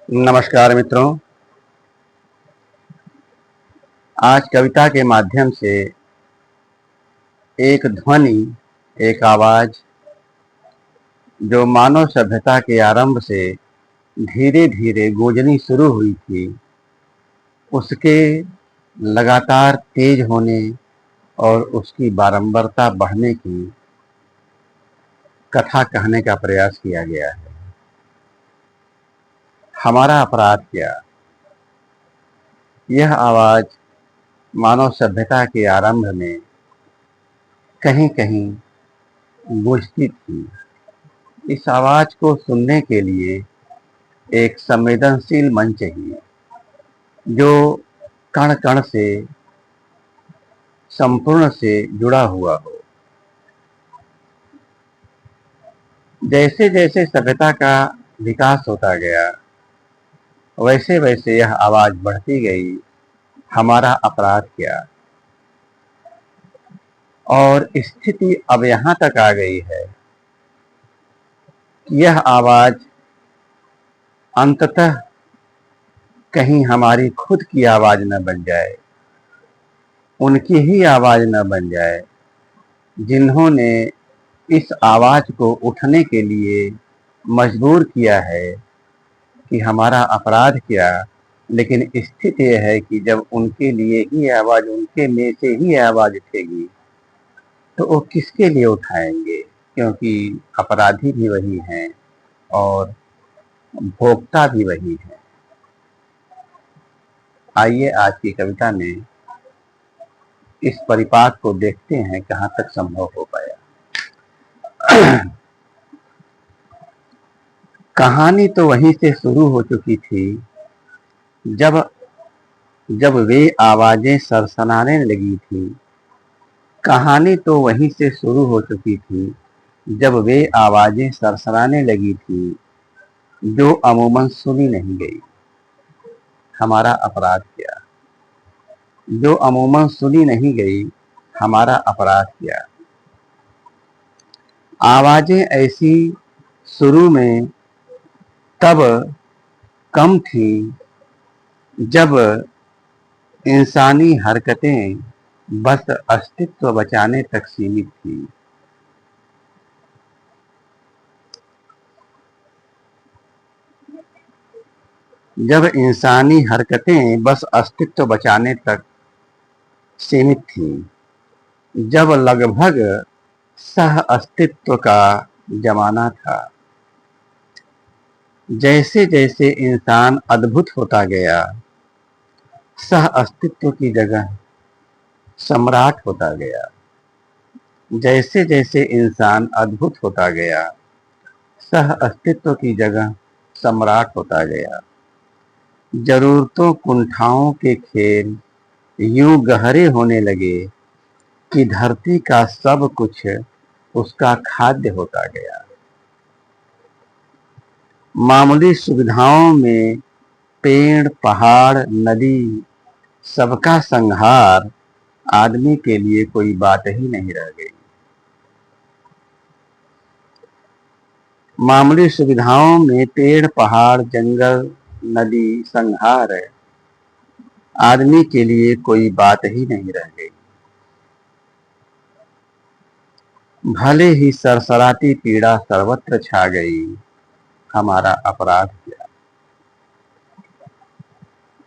नमस्कार मित्रों। आज कविता के माध्यम से एक ध्वनि, एक आवाज जो मानव सभ्यता के आरंभ से धीरे धीरे गूंजनी शुरू हुई थी, उसके लगातार तेज होने और उसकी बारंबारता बढ़ने की कथा कहने का प्रयास किया गया है। हमारा अपराध क्या? यह आवाज मानव सभ्यता के आरंभ में कहीं कहीं गूंजती थी। इस आवाज को सुनने के लिए एक संवेदनशील मन चाहिए जो कण कण से संपूर्ण से जुड़ा हुआ हो। जैसे जैसे सभ्यता का विकास होता गया, वैसे वैसे यह आवाज बढ़ती गई, हमारा अपराध क्या। और स्थिति अब यहाँ तक आ गई है कि यह आवाज अंततः कहीं हमारी खुद की आवाज न बन जाए, उनकी ही आवाज न बन जाए जिन्होंने इस आवाज को उठने के लिए मजबूर किया है कि हमारा अपराध क्या। लेकिन स्थिति यह है कि जब उनके लिए ही आवाज, उनके में से ही आवाज उठेगी तो वो किसके लिए उठाएंगे, क्योंकि अपराधी भी वही हैं और भोक्ता भी वही है। आइए आज की कविता में इस परिपाक को देखते हैं कहाँ तक संभव हो पाया। कहानी तो वहीं से शुरू हो चुकी थी जब जब वे आवाजें सरसराने लगी थी। कहानी तो वहीं से शुरू हो चुकी थी जब वे आवाजें सरसराने लगी थी जो अमूमन सुनी नहीं गई। हमारा अपराध क्या? जो अमूमन सुनी नहीं गई, हमारा अपराध क्या। आवाजें ऐसी शुरू में तब कम थी जब इंसानी हरकतें बस अस्तित्व बचाने तक सीमित थी। जब इंसानी हरकतें बस अस्तित्व बचाने तक सीमित थी, जब लगभग सह अस्तित्व का जमाना था। जैसे जैसे इंसान अद्भुत होता गया, सह अस्तित्व की जगह सम्राट होता गया। जैसे जैसे इंसान अद्भुत होता गया, सह अस्तित्व की जगह सम्राट होता गया। जरूरतों कुंठाओं के खेल यूं गहरे होने लगे कि धरती का सब कुछ उसका खाद्य होता गया। मामूली सुविधाओं में पेड़, पहाड़, नदी, सबका संहार आदमी के लिए कोई बात ही नहीं रह गई। मामूली सुविधाओं में पेड़, पहाड़, जंगल, नदी, संहार आदमी के लिए कोई बात ही नहीं रह गई। भले ही सरसराती पीड़ा सर्वत्र छा गई, हमारा अपराध क्या।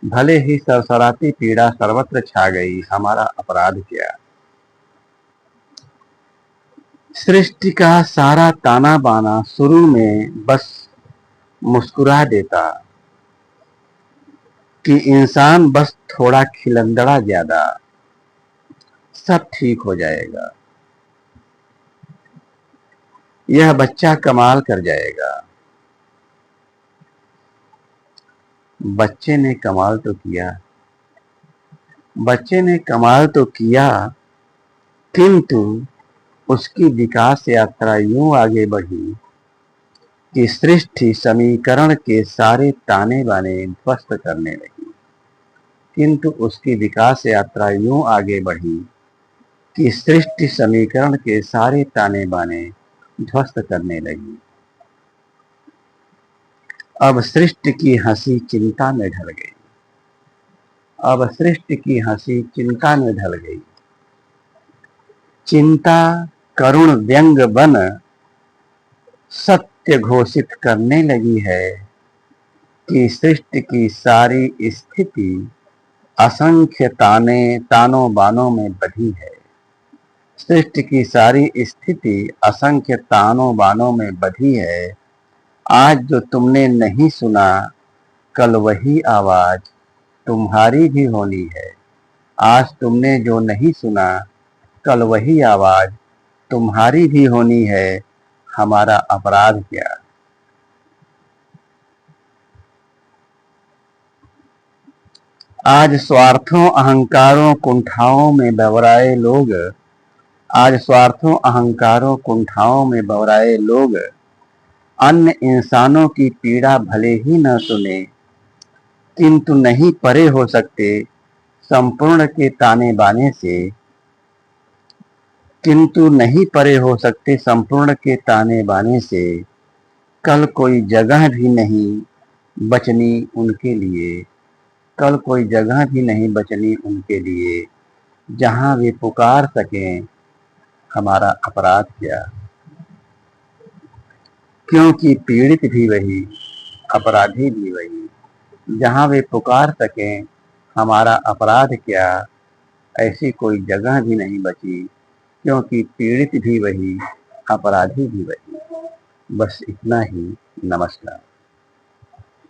भले ही सरसराती पीड़ा सर्वत्र छा गई, हमारा अपराध क्या। सृष्टि का सारा ताना बाना शुरू में बस मुस्कुरा देता कि इंसान बस थोड़ा खिलंदड़ा ज्यादा, सब ठीक हो जाएगा। यह बच्चा कमाल कर जाएगा। बच्चे ने कमाल तो किया, बच्चे ने कमाल तो किया, किंतु उसकी विकास यात्रा यूं आगे बढ़ी कि सृष्टि समीकरण के सारे ताने बाने ध्वस्त करने लगी। किंतु उसकी विकास यात्रा यूं आगे बढ़ी कि सृष्टि समीकरण के सारे ताने बाने ध्वस्त करने लगी। अब सृष्टि की हंसी चिंता में ढल गई। अब सृष्टि की हंसी चिंता में ढल गई। चिंता करुण व्यंग बन सत्य घोषित करने लगी है कि सृष्टि की सारी स्थिति असंख्य तानों बानों में बधी है। सृष्टि की सारी स्थिति असंख्य तानों बानों में बधी है। आज जो तुमने नहीं सुना, कल वही आवाज तुम्हारी भी होनी है। आज तुमने जो नहीं सुना, कल वही आवाज तुम्हारी भी होनी है। हमारा अपराध क्या। आज स्वार्थों अहंकारों कुंठाओं में बवराए लोग, आज स्वार्थों अहंकारों कुंठाओं में बवराए लोग अन्य इंसानों की पीड़ा भले ही न सुने, किंतु नहीं परे हो सकते संपूर्ण के ताने बाने से। किंतु नहीं परे हो सकते संपूर्ण के ताने बाने से। कल कोई जगह भी नहीं बचनी उनके लिए, कल कोई जगह भी नहीं बचनी उनके लिए, जहां वे पुकार सकें हमारा अपराध क्या। क्योंकि पीड़ित भी वही, अपराधी भी वही, जहां वे पुकार सकें हमारा अपराध क्या। ऐसी कोई जगह भी नहीं बची, क्योंकि पीड़ित भी वही, अपराधी भी वही। बस इतना ही। नमस्कार।